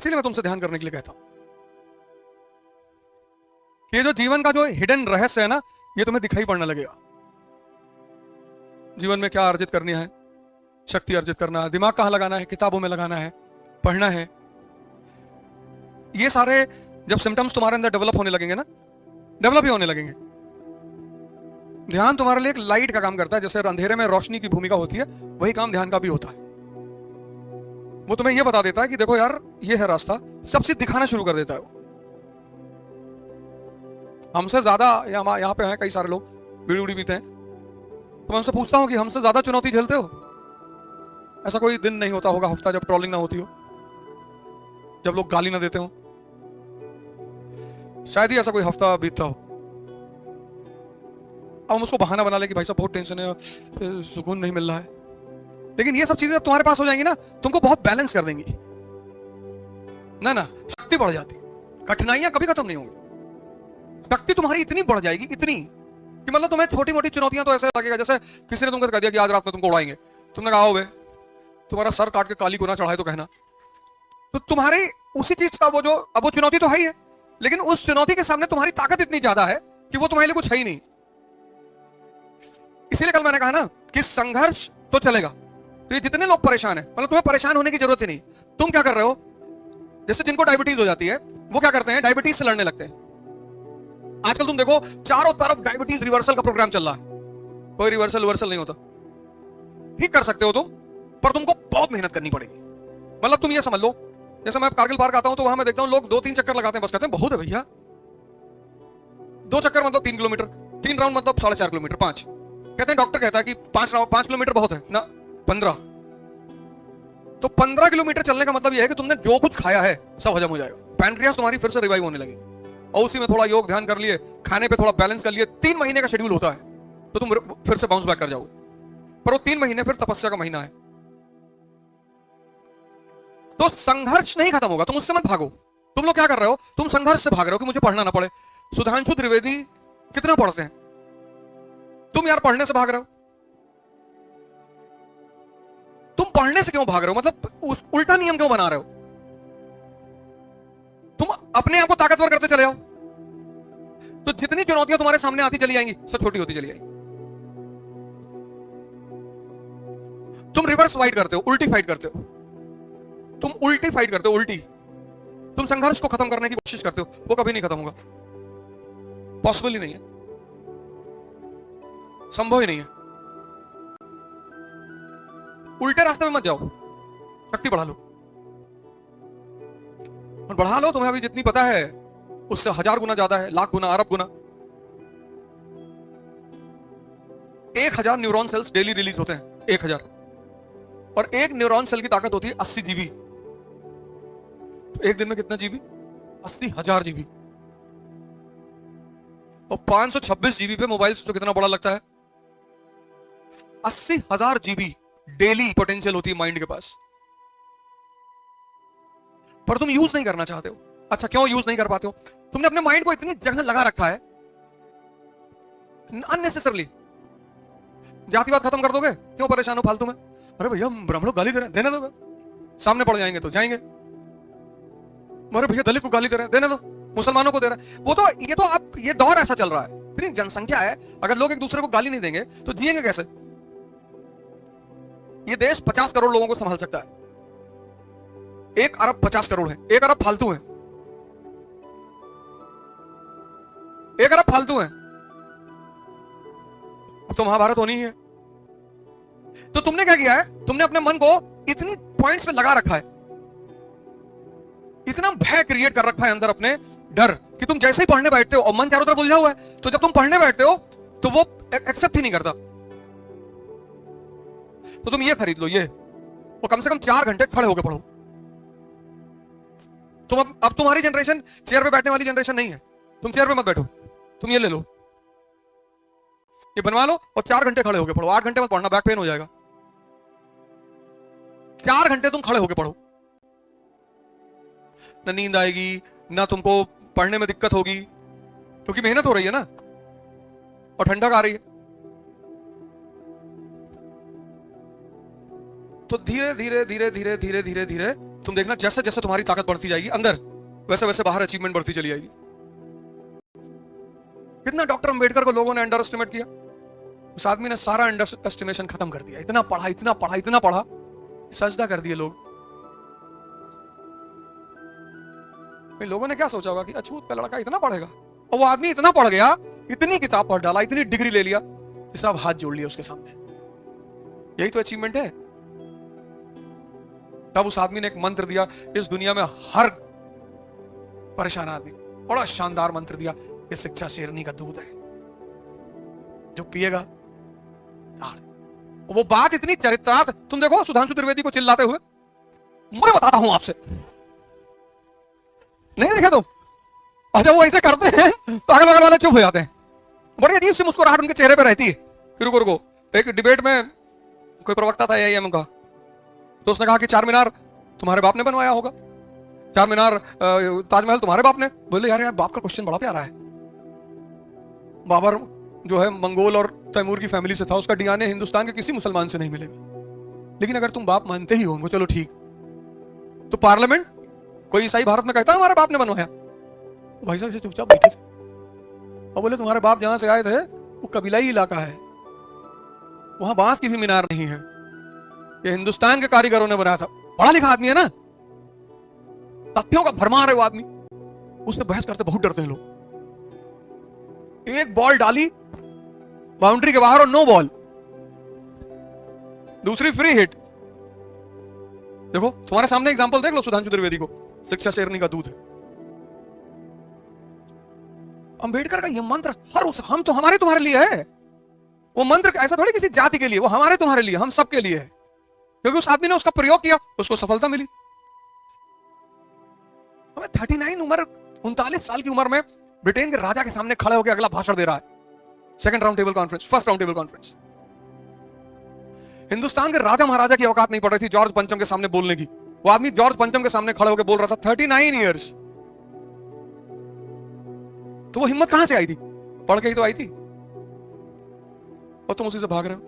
इसीलिए मैं तुमसे ध्यान करने के लिए कहता हूं कि ये जो जीवन का जो हिडन रहस्य है ना, ये तुम्हें दिखाई पड़ने लगेगा। जीवन में क्या अर्जित करनी है, शक्ति अर्जित करना है, दिमाग कहां लगाना है, किताबों में लगाना है, पढ़ना है। ये सारे जब सिम्टम्स तुम्हारे अंदर डेवलप होने लगेंगे ना, डेवलप ही होने लगेंगे। ध्यान तुम्हारे लिए एक लाइट का काम करता है, जैसे अंधेरे में रोशनी की भूमिका होती है, वही काम ध्यान का भी होता है। वो तुम्हें यह बता देता है कि देखो यार, ये है रास्ता, सब चीज दिखाना शुरू कर देता है वो। हमसे ज्यादा यहाँ पे हैं कई सारे लोग, बीड़ी उड़ी पीते हैं, तो मैं उनसे पूछता हूं कि हमसे ज्यादा चुनौती झेलते हो? ऐसा कोई दिन नहीं होता होगा, हफ्ता, जब ट्रोलिंग ना होती हो, जब लोग गाली ना देते हो, शायद ही ऐसा कोई हफ्ता बीतता हो। अब हम उसको बहाना बना ले कि भाई साहब बहुत टेंशन है, सुकून नहीं मिल रहा है। लेकिन ये सब चीजें जब तुम्हारे पास हो जाएंगी ना, तुमको बहुत बैलेंस कर देंगी ना, शक्ति बढ़ जाती है। कठिनाइयां कभी खत्म नहीं होंगी, शक्ति तुम्हारी इतनी बढ़ जाएगी, इतनी कि मतलब तुम्हें छोटी मोटी चुनौतियां तो ऐसे लगेगा जैसे किसी ने तुमको कह दिया कि आज रात में तुमको उड़ाएंगे। तुमने कहा हो तुम्हारा सर काट के काली गुना चढ़ाए तो कहना, तो तुम्हारी उसी चीज का वो जो, अब वो चुनौती तो है ही है, लेकिन उस चुनौती के सामने तुम्हारी ताकत इतनी ज्यादा है कि वो तुम्हारे लिए कुछ है ही नहीं। इसीलिए कल मैंने कहा ना कि संघर्ष तो चलेगा। तो ये जितने लोग परेशान है, मतलब तुम्हें परेशान होने की जरूरत ही नहीं। तुम क्या कर रहे हो, जैसे जिनको डायबिटीज हो जाती है, वो क्या करते हैं, डायबिटीज से लड़ने लगते हैं। आजकल तुम देखो चारों तरफ डायबिटीज रिवर्सल का प्रोग्राम चल रहा है। कोई रिवर्सल नहीं होता। ठीक कर सकते हो तुम, पर तुमको बहुत मेहनत करनी पड़ेगी। मतलब तुम ये समझ लो, जैसे मैं कारगिल पार्क आता हूं तो वहां मैं देखता हूं लोग 2-3 चक्कर लगाते हैं, बस कहते हैं बहुत है भैया। 2 चक्कर मतलब 3 किलोमीटर, 3 राउंड मतलब 4.5 किलोमीटर, 5 कहते हैं। डॉक्टर कहता है कि 5 किलोमीटर बहुत है ना, 15। तो 15 किलोमीटर चलने का मतलब यह है कि तुमने जो कुछ खाया है सब हजम हो जाएगा, पैनक्रियास तुम्हारी फिर से रिवाइव होने लगेगी, और उसी में थोड़ा योग ध्यान कर लिए, खाने पे थोड़ा बैलेंस कर लिए, 3 महीने का शेड्यूल होता है, तो तुम फिर से बाउंस बैक कर जाओगे। पर वो 3 महीने फिर तपस्या का महीना है। तो संघर्ष नहीं खत्म होगा, तुम उससे मत भागो। तुम लोग क्या कर रहे हो, तुम संघर्ष से भाग रहे हो कि मुझे पढ़ना ना पड़े। सुधांशु त्रिवेदी कितना पढ़ते हैं, तुम यार पढ़ने से भाग रहे हो। तुम पढ़ने से क्यों भाग रहे हो, मतलब उस उल्टा नियम क्यों बना रहे हो? तुम अपने आप को ताकतवर करते चले जाओ, तो जितनी चुनौतियां तुम्हारे सामने आती चली जाएंगी, सब छोटी होती चली जाएंगी। तुम रिवर्स फाइट करते हो, उल्टी फाइट करते हो, तुम उल्टी फाइट करते हो, उल्टी। तुम संघर्ष को खत्म करने की कोशिश करते हो, वो कभी नहीं खत्म होगा, पॉसिबल ही नहीं है, संभव ही नहीं है। उल्टे रास्ते में मत जाओ, शक्ति बढ़ा लो, और बढ़ा लो। तुम्हें अभी जितनी पता है उससे 1000 गुना ज्यादा है, लाख गुना, अरब गुना। 1000 न्यूरॉन सेल्स डेली रिलीज होते हैं, 1000, और एक न्यूरॉन सेल की ताकत होती है 80 जीबी। तो एक दिन में कितना जीबी, 80,000 जीबी। और 526 जीबी पे मोबाइल जो कितना बड़ा लगता है, 80,000 जीबी डेली पोटेंशियल होती है माइंड के पास, पर तुम यूज नहीं करना चाहते हो। अच्छा, क्यों यूज नहीं कर पाते हो? तुमने अपने माइंड को इतनी जगह लगा रखा है अननेसेसरली। जातिवाद खत्म कर दोगे, क्यों परेशान हो फालतू में? अरे भैया हम लोग गाली दे रहे हैं, देने दो, सामने पड़ जाएंगे तो जाएंगे। अरे भैया दलित को गाली दे रहे हैं, देने दो, मुसलमानों को दे रहे हैं। वो तो ये तो अब ये दौर ऐसा चल रहा है, इतनी जनसंख्या है, अगर लोग एक दूसरे को गाली नहीं देंगे तो जिएंगे कैसे? ये देश 50 करोड़ लोगों को संभाल सकता है, 1 अरब 50 करोड़ है, 1 अरब फालतू है, 1 अरब फालतू है। अब तो महाभारत होनी ही है। तो तुमने क्या किया है, तुमने अपने मन को इतनी पॉइंट्स पे लगा रखा है, इतना भय क्रिएट कर रखा है अंदर, अपने डर, कि तुम जैसे ही पढ़ने बैठते हो, और मन चारों तरफ उलझा हुआ है, तो जब तुम पढ़ने बैठते हो तो वो एक्सेप्ट ही नहीं करता। तो तुम ये खरीद लो, ये, और कम से कम 4 घंटे खड़े होकर पढ़ो। तुम अब तुम्हारी जनरेशन चेयर पे बैठने वाली जनरेशन नहीं है, तुम चेयर पे मत बैठो, तुम ये ले लो, ये बनवा लो, और 4 घंटे खड़े होकर पढ़ो। 8 घंटे मत पढ़ना, बैक पेन हो जाएगा। 4 घंटे तुम खड़े होकर पढ़ो, ना नींद आएगी, ना तुमको पढ़ने में दिक्कत होगी, क्योंकि मेहनत हो रही है ना, और ठंडक आ रही है। तो धीरे धीरे धीरे धीरे धीरे धीरे धीरे तुम देखना जैसे जैसे तुम्हारी ताकत बढ़ती जाएगी अंदर, वैसे वैसे बाहर अचीवमेंट बढ़ती चली जाएगी। कितना डॉक्टर अंबेडकर को लोगों ने अंडर एस्टिमेट किया, उस आदमी ने सारा अंडर एस्टिमेशन खत्म कर दिया। इतना पढ़ा, इतना पढ़ा, इतना पढ़ा, सजदा कर दिए लोग। लोगों ने क्या सोचा होगा कि अछूत का लड़का इतना पढ़ेगा, और वो आदमी इतना पढ़ गया, इतनी किताब पढ़ डाला, इतनी डिग्री ले लिया कि सब हाथ जोड़ लिए उसके सामने। यही तो अचीवमेंट है। तब उस आदमी ने एक मंत्र दिया, इस दुनिया में हर परेशान आदमी, बड़ा शानदार मंत्र दिया, ये शिक्षा शेरनी का दूध है, जो पिएगा ताड़। वो बात इतनी चरित्रार्थ, तुम देखो सुधांशु त्रिवेदी को चिल्लाते हुए, मैं बताता हूं आपसे, नहीं देखे तुम? और जब वो ऐसे करते हैं तो अगल बगल वाले चुप हो जाते हैं। बड़ी अजीब सी मुस्कुराहट उनके चेहरे पे रहती है। रुको रुको, एक डिबेट में कोई प्रवक्ता था एआईएम का, तो उसने कहा कि चार मीनार तुम्हारे बाप ने बनवाया होगा, चार मीनार ताजमहल तुम्हारे बाप ने। बोले यार यार बाप का क्वेश्चन बड़ा प्यारा है। बाबर जो है मंगोल और तैमूर की फैमिली से था, उसका डीएनए हिंदुस्तान के किसी मुसलमान से नहीं मिलेगा। लेकिन अगर तुम बाप मानते ही हो उनको, चलो ठीक, तो पार्लियामेंट कोई ईसाई भारत में कहता है हमारे बाप ने बनवाया? भाई साहब चुपचाप बैठे थे और बोले तुम्हारे बाप जहां से आए थे वो कबीलाई इलाका है, वहां बांस की भी मीनार नहीं है, ये हिंदुस्तान के कारीगरों ने बनाया था। पढ़ा लिखा आदमी है ना, तथ्यों का भरमार है वो आदमी, उससे बहस करते बहुत डरते हैं लोग। एक बॉल डाली बाउंड्री के बाहर और नो बॉल, दूसरी फ्री हिट। देखो तुम्हारे सामने एग्जांपल देख लो सुधांशु त्रिवेदी को, शिक्षा शेरनी का दूध है। अंबेडकर का यह मंत्र हर उस, हम तो हमारे तुम्हारे लिए है। वो मंत्र ऐसा थोड़ी किसी जाति के लिए, वो हमारे तुम्हारे लिए, हम सबके लिए है, क्योंकि उस आदमी ने उसका प्रयोग किया, उसको सफलता मिली। हमें 39 उम्र, 39 साल की उम्र में ब्रिटेन के राजा के सामने खड़े होकर अगला भाषण दे रहा है, second round table conference, first round table conference. Hindustan के राजा महाराजा की औकात नहीं पड़ रही थी जॉर्ज पंचम के सामने बोलने की। वो आदमी जॉर्ज पंचम के सामने खड़े होकर बोल रहा था, 39 ईयर्स। तो वो हिम्मत कहां से आई थी? पढ़ के ही तो आई थी, और तुम उसी से भाग रहे हो।